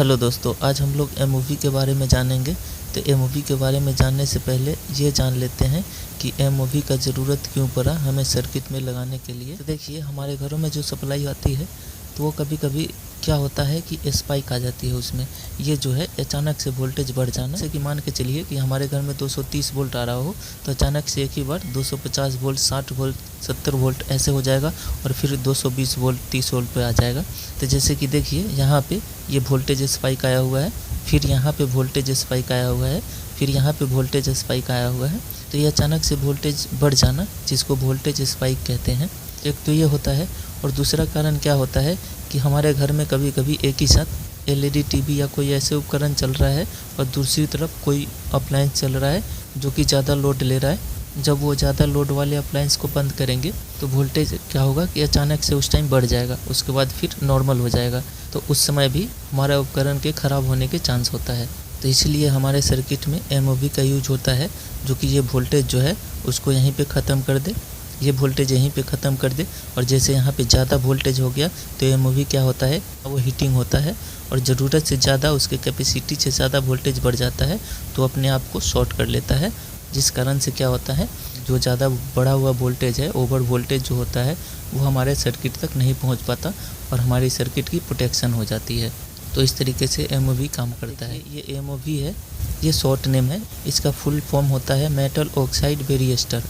Hello दोस्तों, आज हम लोग एमओवी के बारे में जानेंगे। तो एमओवी के बारे में जानने से पहले ये जान लेते हैं कि एमओवी का ज़रूरत क्यों पड़ा हमें सर्किट में लगाने के लिए। तो देखिए, हमारे घरों में जो सप्लाई आती है तो वो कभी कभी क्या होता है कि स्पाइक आ जाती है उसमें। ये जो है अचानक से वोल्टेज बढ़ जाना, जैसे कि मान के चलिए कि हमारे घर में 230 वोल्ट आ रहा हो तो अचानक से एक ही बार 250 वोल्ट, 60 वोल्ट, 70 वोल्ट ऐसे हो जाएगा और फिर 220 वोल्ट, 30 वोल्ट पे आ जाएगा। तो जैसे कि देखिए, यहाँ पे ये वोल्टेज स्पाइक आया हुआ है, फिर यहाँ पे वोल्टेज स्पाइक आया हुआ है, फिर यहाँ पे वोल्टेज स्पाइक आया हुआ है। तो ये अचानक से वोल्टेज बढ़ जाना, जिसको वोल्टेज स्पाइक कहते हैं। एक तो ये होता है, और दूसरा कारण क्या होता है कि हमारे घर में कभी कभी एक ही साथ एलईडी टीवी या कोई ऐसे उपकरण चल रहा है और दूसरी तरफ कोई अप्लायंस चल रहा है जो कि ज़्यादा लोड ले रहा है। जब वो ज़्यादा लोड वाले अप्लायंस को बंद करेंगे तो वोल्टेज क्या होगा कि अचानक से उस टाइम बढ़ जाएगा, उसके बाद फिर नॉर्मल हो जाएगा। तो उस समय भी हमारा उपकरण के ख़राब होने के चांस होता है। तो इसलिए हमारे सर्किट में एमओवी का यूज होता है, जो कि ये वोल्टेज जो है उसको यहीं पे ख़त्म कर दे, ये वोल्टेज यहीं पे ख़त्म कर दे। और जैसे यहाँ पे ज़्यादा वोल्टेज हो गया तो एमओवी क्या होता है, वो हीटिंग होता है और ज़रूरत से ज़्यादा, उसके कैपेसिटी से ज़्यादा वोल्टेज बढ़ जाता है तो अपने आप को शॉर्ट कर लेता है। जिस कारण से क्या होता है, जो ज़्यादा बढ़ा हुआ वोल्टेज है, ओवर वोल्टेज जो होता है, वो हमारे सर्किट तक नहीं पहुँच पाता और हमारी सर्किट की प्रोटेक्शन हो जाती है। तो इस तरीके से एमओवी काम करता है। ये एमओवी है, ये शॉर्ट नेम है। इसका फुल फॉर्म होता है मेटल ऑक्साइड वेरिएस्टर।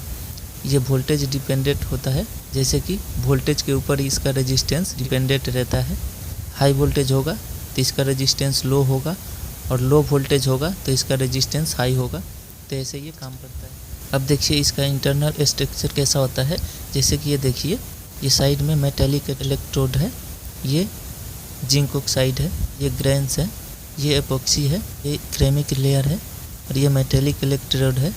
ये वोल्टेज डिपेंडेंट होता है, जैसे कि वोल्टेज के ऊपर इसका रेजिस्टेंस डिपेंडेंट रहता है। हाई वोल्टेज होगा तो इसका रेजिस्टेंस लो होगा, और लो वोल्टेज होगा तो इसका रेजिस्टेंस हाई होगा। तो ऐसे ये काम करता है। अब देखिए इसका इंटरनल स्ट्रक्चर कैसा होता है। जैसे कि ये देखिए, ये साइड में मेटेलिक इलेक्ट्रोड है, ये जिंक ऑक्साइड है, ये ग्रेन्स है, ये एपॉक्सी है, ये क्रेमिक लेयर है और ये मेटेलिक इलेक्ट्रोड है।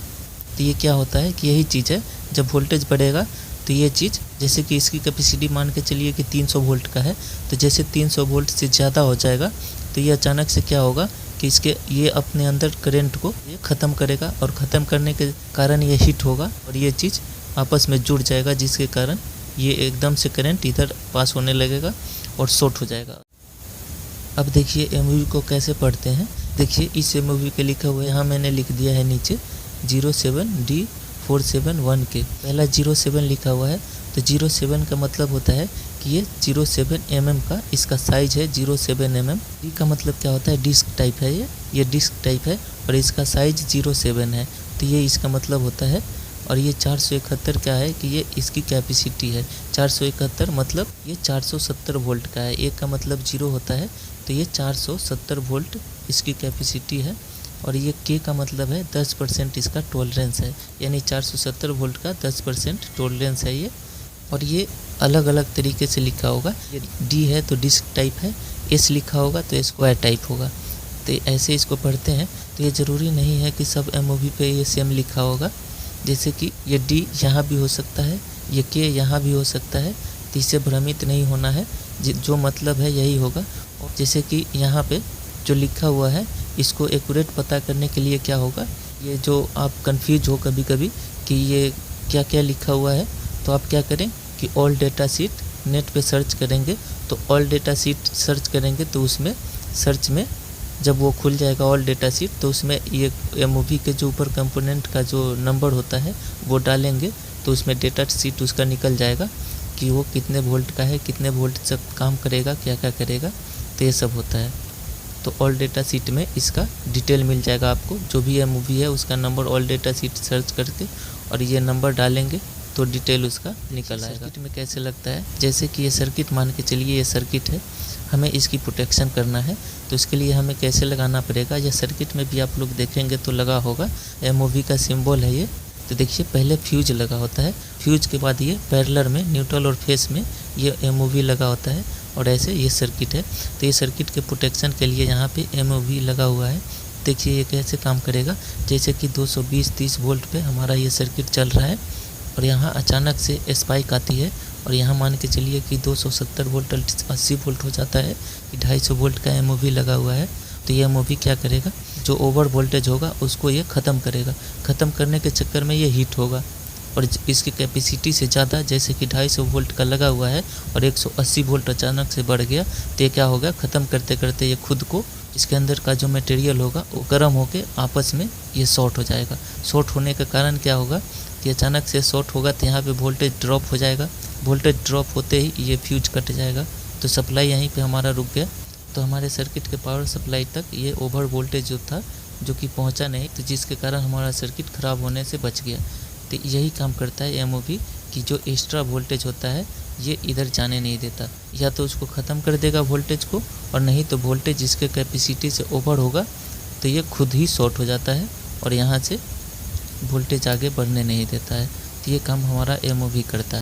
तो ये क्या होता है कि यही चीज़ है, जब वोल्टेज बढ़ेगा तो ये चीज़, जैसे कि इसकी कैपेसिटी मान के चलिए कि 300 वोल्ट का है, तो जैसे 300 वोल्ट से ज़्यादा हो जाएगा तो ये अचानक से क्या होगा कि ये अपने अंदर करंट को ये ख़त्म करेगा और ख़त्म करने के कारण ये हीट होगा और ये चीज़ आपस में जुड़ जाएगा, जिसके कारण ये एकदम से करंट इधर पास होने लगेगा और शॉर्ट हो जाएगा। अब देखिए एमओवी को कैसे पढ़ते हैं। देखिए इस एमओवी के लिखा हुआ है, यहाँ मैंने लिख दिया है नीचे 07D471K। पहला 07 लिखा हुआ है, तो 07 का मतलब होता है कि ये 07 mm का इसका साइज है, 07 mm। डी का मतलब क्या होता है, डिस्क टाइप है, ये डिस्क टाइप है और इसका साइज 07 है, तो ये इसका मतलब होता है। और ये 471 क्या है कि ये इसकी कैपेसिटी है। 471 मतलब ये 470 वोल्ट का है। एक का मतलब 0 होता है, तो ये 470 वोल्ट इसकी कैपेसिटी है। और ये के का मतलब है 10% इसका टॉलरेंस है, यानी 470 वोल्ट का 10% टॉलरेंस है ये। और ये अलग अलग तरीके से लिखा होगा। ये डी है तो डिस्क टाइप है, एस लिखा होगा तो स्क्वायर टाइप होगा। तो ऐसे इसको पढ़ते हैं। तो ये ज़रूरी नहीं है कि सब एमओवी पे ये सेम लिखा होगा। जैसे कि ये डी यहाँ भी हो सकता है, ये के यहाँ भी हो सकता है, तो इससे भ्रमित नहीं होना है, जो मतलब है यही होगा। और जैसे कि यहाँ पे जो लिखा हुआ है, इसको एक्यूरेट पता करने के लिए क्या होगा, ये जो आप कंफ्यूज हो कभी कभी कि ये क्या क्या लिखा हुआ है, तो आप क्या करें कि ऑल डेटा शीट नेट पे सर्च करेंगे। तो ऑल डेटा शीट सर्च करेंगे तो उसमें सर्च में जब वो खुल जाएगा ऑल डेटा शीट, तो उसमें ये एमओवी के जो ऊपर कंपोनेंट का जो नंबर होता है वो डालेंगे, तो उसमें डेटा शीट उसका निकल जाएगा कि वो कितने वोल्ट का है, कितने वोल्ट तक काम करेगा, क्या क्या करेगा। तो ये सब होता है। तो ऑल डेटा शीट में इसका डिटेल मिल जाएगा आपको, जो भी एमओवी है उसका number all data sheet search करके और ये नंबर डालेंगे तो डिटेल उसका निकल आएगा। सर्किट में कैसे लगता है, जैसे कि ये सर्किट मान के चलिए, ये सर्किट है, हमें इसकी प्रोटेक्शन करना है, तो इसके लिए हमें कैसे लगाना पड़ेगा। यह सर्किट में भी आप लोग देखेंगे तो लगा होगा, एमओवी का सिंबल है ये। तो देखिए पहले फ्यूज लगा होता है, फ्यूज के बाद ये पैरेलल में न्यूट्रल और फेस में ये एमओवी लगा होता है, और ऐसे ये सर्किट है। तो ये सर्किट के प्रोटेक्शन के लिए यहाँ पे एमओवी लगा हुआ है। देखिए ये कैसे काम करेगा, जैसे कि 220-30 वोल्ट पे हमारा ये सर्किट चल रहा है और यहाँ अचानक से स्पाइक आती है और यहाँ मान के चलिए कि 270 वोल्ट 80 वोल्ट हो जाता है, कि 250 वोल्ट का एमओवी लगा हुआ है। तो ये एमओवी क्या करेगा, जो ओवर वोल्टेज होगा उसको ये ख़त्म करेगा। ख़त्म करने के चक्कर में ये हीट होगा और इसकी कैपेसिटी से ज़्यादा, जैसे कि 250 वोल्ट का लगा हुआ है और 180 वोल्ट अचानक से बढ़ गया, तो ये क्या होगा, ख़त्म करते करते ये खुद को इसके अंदर का जो मटेरियल होगा वो गर्म होकर आपस में ये शॉर्ट हो जाएगा। शॉर्ट होने का कारण क्या होगा कि अचानक से शॉर्ट होगा तो यहाँ पे वोल्टेज ड्रॉप हो जाएगा। वोल्टेज ड्रॉप होते ही ये फ्यूज कट जाएगा, तो सप्लाई यहीं पे हमारा रुक गया। तो हमारे सर्किट के पावर सप्लाई तक ये ओवर वोल्टेज जो था जो कि पहुंचा नहीं, तो जिसके कारण हमारा सर्किट ख़राब होने से बच गया। तो यही काम करता है एमओवी कि जो एक्स्ट्रा वोल्टेज होता है ये इधर जाने नहीं देता, या तो उसको ख़त्म कर देगा वोल्टेज को, और नहीं तो वोल्टेज जिसके कैपेसिटी से ओवर होगा तो ये खुद ही शॉर्ट हो जाता है और यहाँ से वोल्टेज आगे बढ़ने नहीं देता है। तो ये काम हमारा एमओवी करता है।